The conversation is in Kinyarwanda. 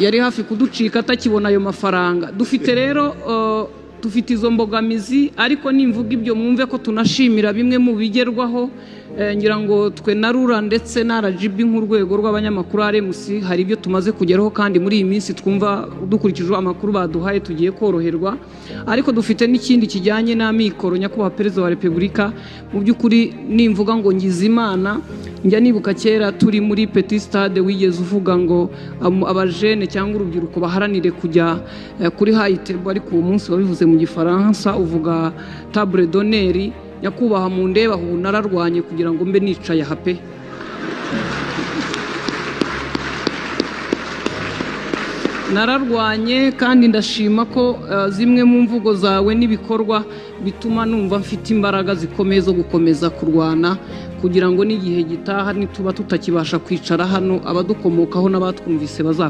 yari hafi kuducika atakibona ayo mafaranga. Dufite rero dufite izo mbogamizi, ariko nimvuga ibyo mwumve ko tunashimira bimwe mu bigerwaho. Ngira ngo twe na RURA ndetse na RGB nk'urwego rw'abanyamakuru RMC hari ibyo tumaze kugeraho, kandi muri iyi minsi twumva dukurikije amakuru baduhaye tugiye koroherwa. Ariko dufite n'ikindi kijyanye n'amikoro. Nyakubahwa Perezida wa Repubulika, mu by'ukuri nimvuga ngo ngize Imana, njya nibuka kera turi muri Petit Stade wigeze uvuga ngo abajene cyangwa urubyiruko baharanire kujya kuri high table, ariko uwo munsi wabivuze mu Gifaransa uvuga table d'honneur. Nyakubahwa mu ndeba ubu nararwanye kugira ngo mbe nicaye aha pe. Nararwanye, kandi ndashima ko zimwe mu mvugo zawe n'ibikorwa bituma numva mfite imbaraga zikomeye zo gukomeza kurwana, kugira ngo n'igihe gitaha nituba tutakibasha kwicara hano abadukomokaho n'abatwumvise bazakora.